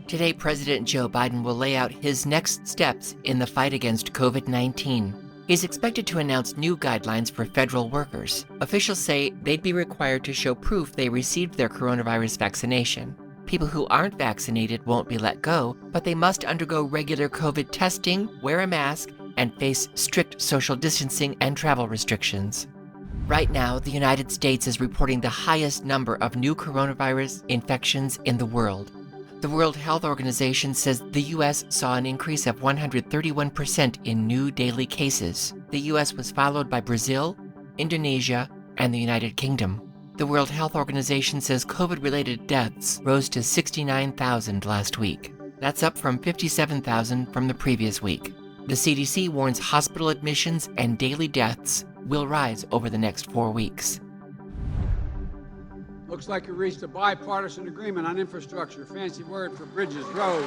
Today, President Joe Biden will lay out his next steps in the fight against COVID-19. He's expected to announce new guidelines for federal workers. Officials say they'd be required to show proof they received their coronavirus vaccination. People who aren't vaccinated won't be let go, but they must undergo regular COVID testing, wear a mask, and face strict social distancing and travel restrictions. Right now, the United States is reporting the highest number of new coronavirus infections in the world. The World Health Organization says the U.S. saw an increase of 131% in new daily cases. The U.S. was followed by Brazil, Indonesia, and the United Kingdom. The World Health Organization says COVID-related deaths rose to 69,000 last week. That's up from 57,000 from the previous week. The CDC warns hospital admissions and daily deaths will rise over the next 4 weeks. Looks like we reached a bipartisan agreement on infrastructure. Fancy word for bridges, roads.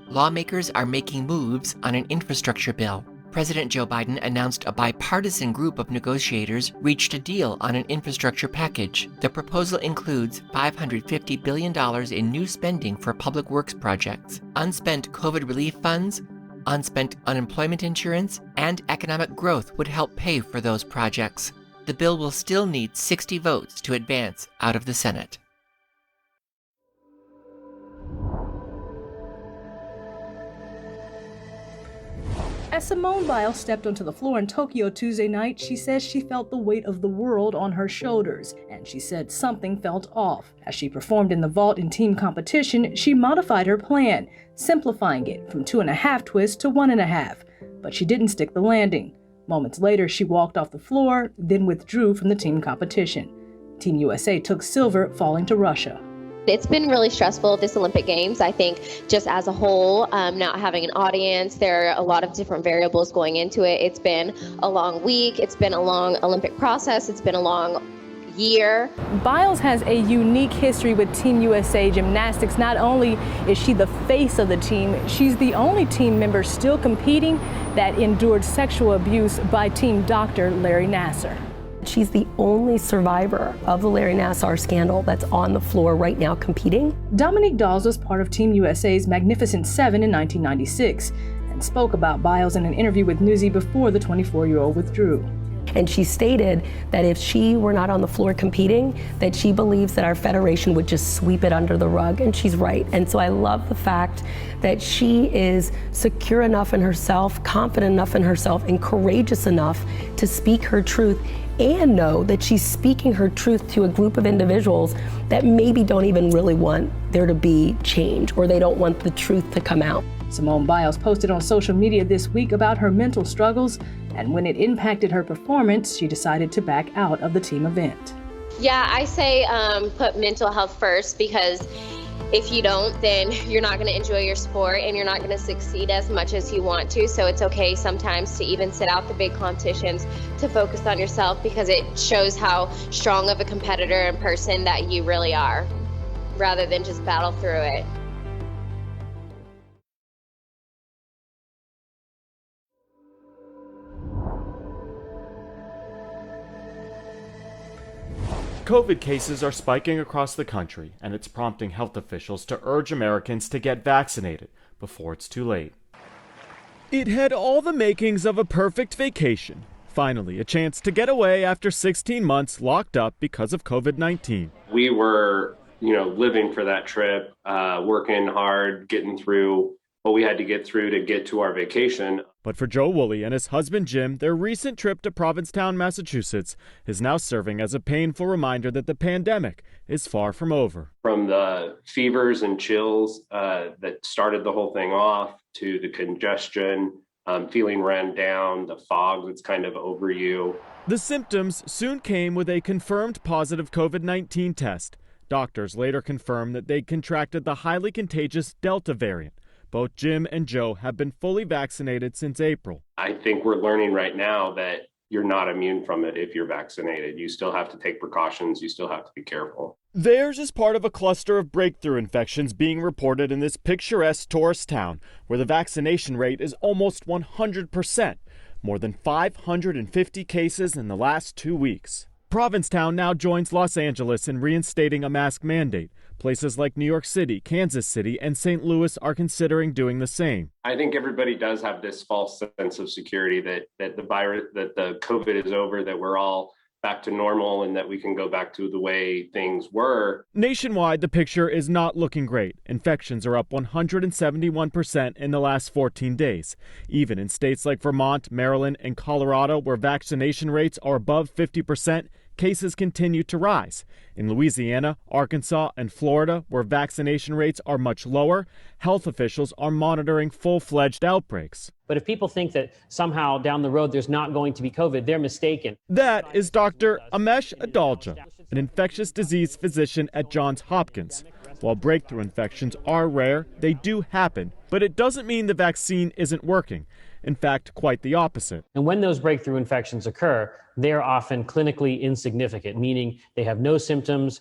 Lawmakers are making moves on an infrastructure bill. President Joe Biden announced a bipartisan group of negotiators reached a deal on an infrastructure package. The proposal includes $550 billion in new spending for public works projects, unspent COVID relief funds, unspent unemployment insurance, and economic growth would help pay for those projects. The bill will still need 60 votes to advance out of the Senate. As Simone Biles stepped onto the floor in Tokyo Tuesday night, she says she felt the weight of the world on her shoulders, and she said something felt off. As she performed in the vault in team competition, she modified her plan, simplifying it from 2.5 twists to 1.5, but she didn't stick the landing. Moments later, she walked off the floor, then withdrew from the team competition. Team USA took silver, falling to Russia. It's been really stressful, this Olympic Games. I think just as a whole, not having an audience, there are a lot of different variables going into it. It's been a long week. It's been a long Olympic process. It's been a long year. Biles has a unique history with Team USA Gymnastics. Not only is she the face of the team, she's the only team member still competing that endured sexual abuse by team doctor Larry Nassar. She's the only survivor of the Larry Nassar scandal that's on the floor right now competing. Dominique Dawes was part of Team USA's Magnificent Seven in 1996 and spoke about Biles in an interview with Newsy before the 24-year-old withdrew. And she stated that if she were not on the floor competing, that she believes that our federation would just sweep it under the rug, and she's right. And so I love the fact that she is secure enough in herself, confident enough in herself, and courageous enough to speak her truth and know that she's speaking her truth to a group of individuals that maybe don't even really want there to be change, or they don't want the truth to come out. Simone Biles posted on social media this week about her mental struggles, and when it impacted her performance, she decided to back out of the team event. Yeah, I say put mental health first, because if you don't, then you're not going to enjoy your sport and you're not going to succeed as much as you want to. So it's okay sometimes to even sit out the big competitions to focus on yourself, because it shows how strong of a competitor and person that you really are, rather than just battle through it. COVID cases are spiking across the country, and it's prompting health officials to urge Americans to get vaccinated before it's too late. It had all the makings of a perfect vacation. Finally, a chance to get away after 16 months locked up because of COVID-19. We were, living for that trip, working hard, getting through what we had to get through to get to our vacation. But for Joe Woolley and his husband Jim, their recent trip to Provincetown, Massachusetts is now serving as a painful reminder that the pandemic is far from over. From the fevers and chills that started the whole thing off, to the congestion, feeling ran down, the fog that's kind of over you. The symptoms soon came with a confirmed positive COVID-19 test. Doctors later confirmed that they contracted the highly contagious Delta variant. Both Jim and Joe have been fully vaccinated since April. I think we're learning right now that you're not immune from it if you're vaccinated. You still have to take precautions. You still have to be careful. Theirs is part of a cluster of breakthrough infections being reported in this picturesque tourist town, where the vaccination rate is almost 100%, more than 550 cases in the last 2 weeks. Provincetown now joins Los Angeles in reinstating a mask mandate. Places like New York City, Kansas City, and St. Louis are considering doing the same. I think everybody does have this false sense of security that the virus, that the COVID is over, that we're all back to normal and that we can go back to the way things were. Nationwide, the picture is not looking great. Infections are up 171% in the last 14 days. Even in states like Vermont, Maryland, and Colorado, where vaccination rates are above 50%, cases continue to rise. In Louisiana, Arkansas, and Florida, where vaccination rates are much lower, health officials are monitoring full-fledged outbreaks. But if people think that somehow down the road there's not going to be COVID, they're mistaken. That is Dr. Amesh Adalja, an infectious disease physician at Johns Hopkins. While breakthrough infections are rare, they do happen, but it doesn't mean the vaccine isn't working. In fact, quite the opposite. And when those breakthrough infections occur, they're often clinically insignificant, meaning they have no symptoms,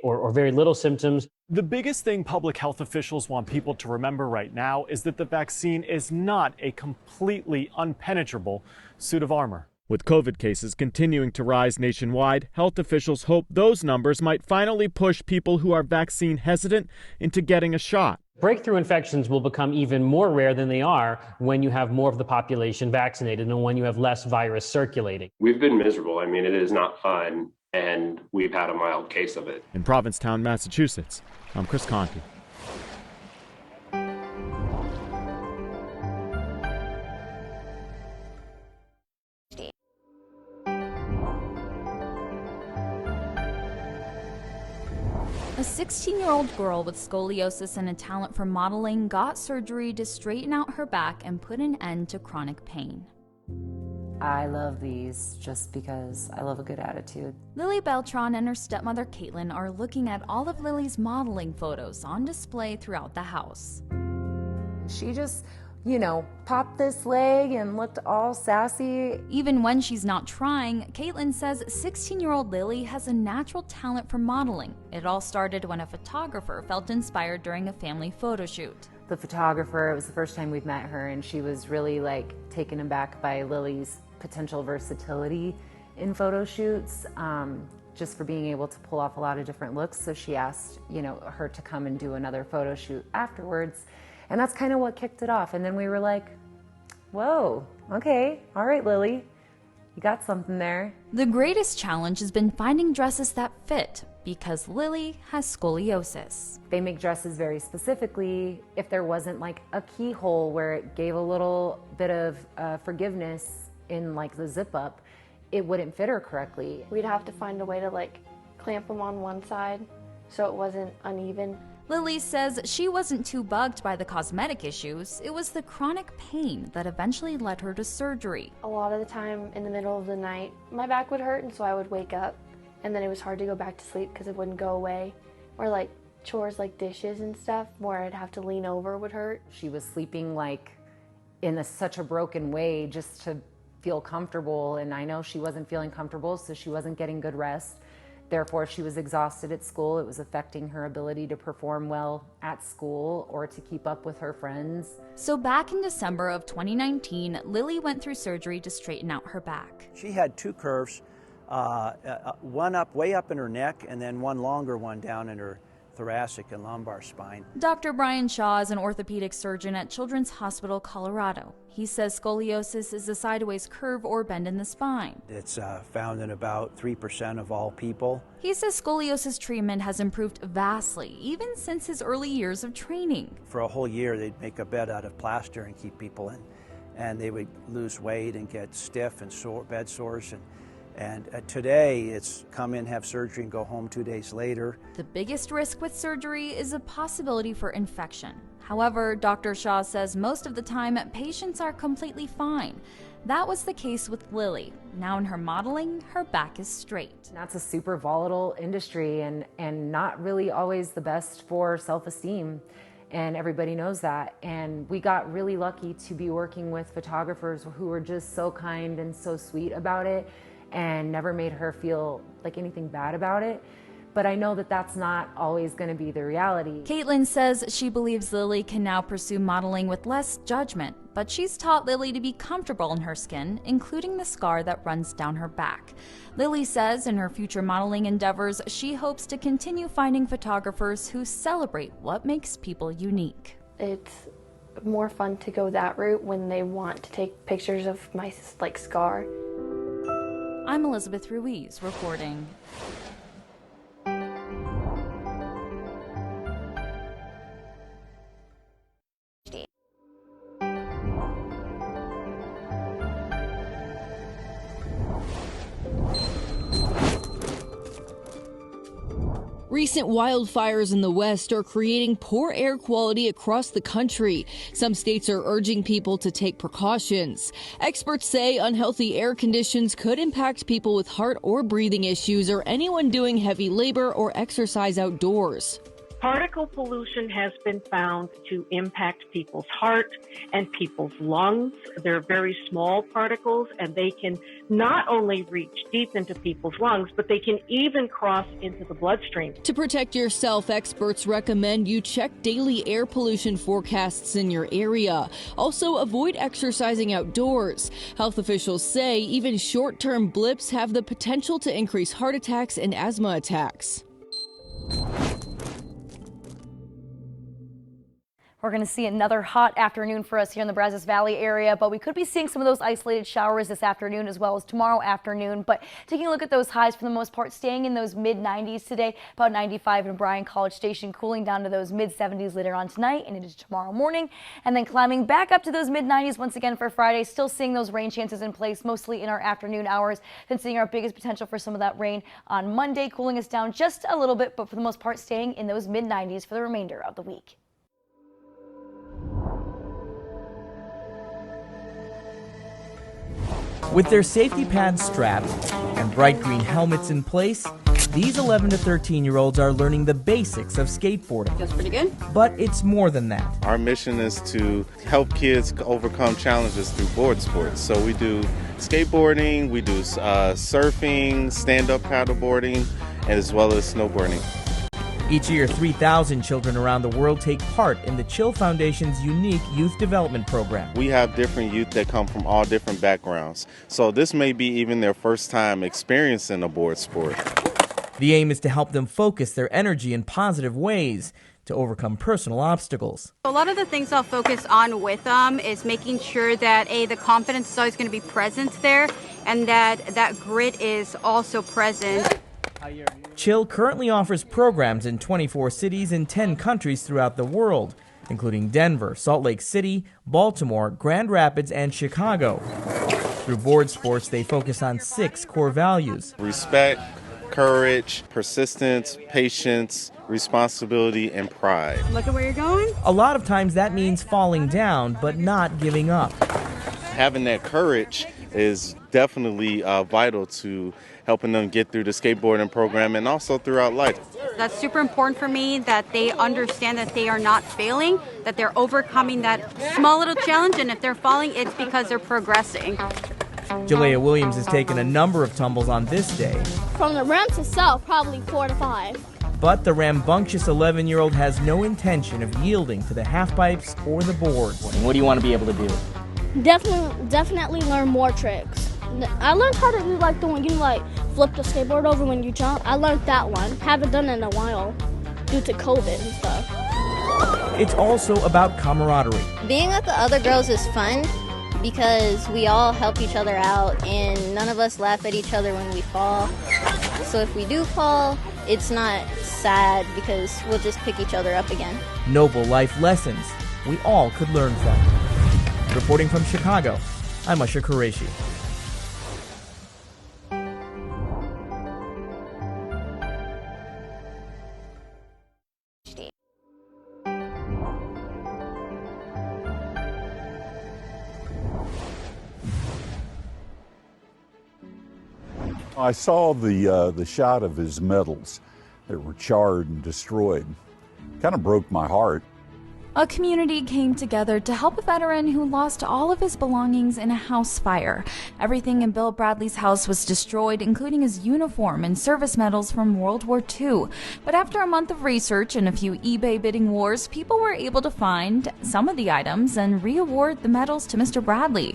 or very little symptoms. The biggest thing public health officials want people to remember right now is that the vaccine is not a completely unpenetrable suit of armor. With COVID cases continuing to rise nationwide, health officials hope those numbers might finally push people who are vaccine hesitant into getting a shot. Breakthrough infections will become even more rare than they are when you have more of the population vaccinated and when you have less virus circulating. We've been miserable. I mean, it is not fun, and we've had a mild case of it. In Provincetown, Massachusetts, I'm Chris Conti. A 16-year-old girl with scoliosis and a talent for modeling got surgery to straighten out her back and put an end to chronic pain. I love these just because I love a good attitude. Lily Beltran and her stepmother Caitlin are looking at all of Lily's modeling photos on display throughout the house. She just, popped this leg and looked all sassy. Even when she's not trying, Caitlin says 16-year-old Lily has a natural talent for modeling. It all started when a photographer felt inspired during a family photo shoot. The photographer, it was the first time we'd met her, and she was really taken aback by Lily's potential versatility in photo shoots, just for being able to pull off a lot of different looks. So she asked, her to come and do another photo shoot afterwards. And that's kind of what kicked it off. And then we were like, whoa, okay, all right, Lily, you got something there. The greatest challenge has been finding dresses that fit because Lily has scoliosis. They make dresses very specifically. If there wasn't a keyhole where it gave a little bit of forgiveness in the zip up, it wouldn't fit her correctly. We'd have to find a way to clamp them on one side so it wasn't uneven. Lily says she wasn't too bugged by the cosmetic issues. It was the chronic pain that eventually led her to surgery. A lot of the time in the middle of the night, my back would hurt, and so I would wake up, and then it was hard to go back to sleep because it wouldn't go away. Or chores like dishes and stuff where I'd have to lean over would hurt. She was sleeping in such a broken way just to feel comfortable, and I know she wasn't feeling comfortable, so she wasn't getting good rest. Therefore, she was exhausted at school. It was affecting her ability to perform well at school or to keep up with her friends. So back in December of 2019, Lily went through surgery to straighten out her back. She had two curves, one way up in her neck and then one longer one down in her thoracic and lumbar spine. Dr. Brian Shaw is an orthopedic surgeon at Children's Hospital, Colorado. He says scoliosis is a sideways curve or bend in the spine. It's found in about 3% of all people. He says scoliosis treatment has improved vastly, even since his early years of training. For a whole year, they'd make a bed out of plaster and keep people in, and they would lose weight and get stiff and sore, bed sores. And today, it's come in, have surgery, and go home 2 days later. The biggest risk with surgery is a possibility for infection. However, Dr. Shaw says most of the time, patients are completely fine. That was the case with Lily. Now in her modeling, her back is straight. That's a super volatile industry and not really always the best for self-esteem. And everybody knows that. And we got really lucky to be working with photographers who were just so kind and so sweet about it, and never made her feel like anything bad about it. but I know that that's not always going to be the reality. Caitlin says she believes Lily can now pursue modeling with less judgment, but she's taught Lily to be comfortable in her skin, including the scar that runs down her back. Lily says in her future modeling endeavors, she hopes to continue finding photographers who celebrate what makes people unique. It's more fun to go that route when they want to take pictures of my scar. I'm Elizabeth Ruiz reporting. Recent wildfires in the West are creating poor air quality across the country. Some states are urging people to take precautions. Experts say unhealthy air conditions could impact people with heart or breathing issues or anyone doing heavy labor or exercise outdoors. Particle pollution has been found to impact people's heart and people's lungs. They're very small particles, and they can not only reach deep into people's lungs, but they can even cross into the bloodstream. To protect yourself, experts recommend you check daily air pollution forecasts in your area. Also, avoid exercising outdoors. Health officials say even short-term blips have the potential to increase heart attacks and asthma attacks. We're going to see another hot afternoon for us here in the Brazos Valley area, but we could be seeing some of those isolated showers this afternoon as well as tomorrow afternoon. But taking a look at those highs, for the most part, staying in those mid-90s today, about 95 in Bryan College Station, cooling down to those mid-70s later on tonight and into tomorrow morning, and then climbing back up to those mid-90s once again for Friday. Still seeing those rain chances in place, mostly in our afternoon hours, then seeing our biggest potential for some of that rain on Monday, cooling us down just a little bit, but for the most part, staying in those mid-90s for the remainder of the week. With their safety pads strapped and bright green helmets in place, these 11 to 13-year-olds are learning the basics of skateboarding. That's pretty good. But it's more than that. Our mission is to help kids overcome challenges through board sports. So we do skateboarding, we do surfing, stand-up paddleboarding, as well as snowboarding. Each year, 3,000 children around the world take part in the Chill Foundation's unique youth development program. We have different youth that come from all different backgrounds. So this may be even their first time experiencing a board sport. The aim is to help them focus their energy in positive ways to overcome personal obstacles. A lot of the things I'll focus on with them is making sure that the confidence is always going to be present there, and that grit is also present. Chill currently offers programs in 24 cities in 10 countries throughout the world, including Denver, Salt Lake City, Baltimore, Grand Rapids, and Chicago. Through board sports, they focus on 6 core values: respect, courage, persistence, patience, responsibility, and pride. Look at where you're going. A lot of times that means falling down, but not giving up. Having that courage is definitely vital to helping them get through the skateboarding program and also throughout life. That's super important for me, that they understand that they are not failing, that they're overcoming that small little challenge, and if they're falling, it's because they're progressing. Jalea Williams has taken a number of tumbles on this day. From the ramps itself, probably 4 to 5. But the rambunctious 11-year-old has no intention of yielding to the half-pipes or the boards. What do you want to be able to do? Definitely learn more tricks. I learned how to do the one you flip the skateboard over when you jump. I learned that one. Haven't done it in a while due to COVID and stuff. It's also about camaraderie. Being with the other girls is fun because we all help each other out and none of us laugh at each other when we fall. So if we do fall, it's not sad because we'll just pick each other up again. Noble life lessons we all could learn from. Reporting from Chicago, I'm Usher Qureshi. I saw the shot of his medals that were charred and destroyed. Kind of broke my heart. A community came together to help a veteran who lost all of his belongings in a house fire. Everything in Bill Bradley's house was destroyed, including his uniform and service medals from World War II. But after a month of research and a few eBay bidding wars, people were able to find some of the items and re-award the medals to Mr. Bradley.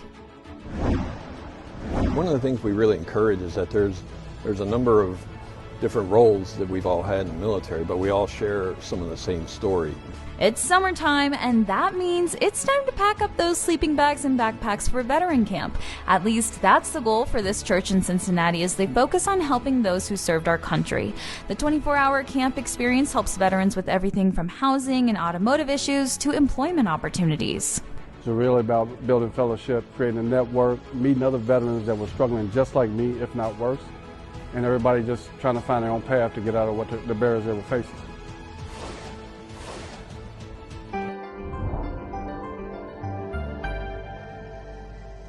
One of the things we really encourage is that there's a number of different roles that we've all had in the military, but we all share some of the same story. It's summertime, and that means it's time to pack up those sleeping bags and backpacks for veteran camp. At least that's the goal for this church in Cincinnati as they focus on helping those who served our country. The 24-hour camp experience helps veterans with everything from housing and automotive issues to employment opportunities. It's really about building fellowship, creating a network, meeting other veterans that were struggling just like me, if not worse, and everybody just trying to find their own path to get out of what the barriers they were facing.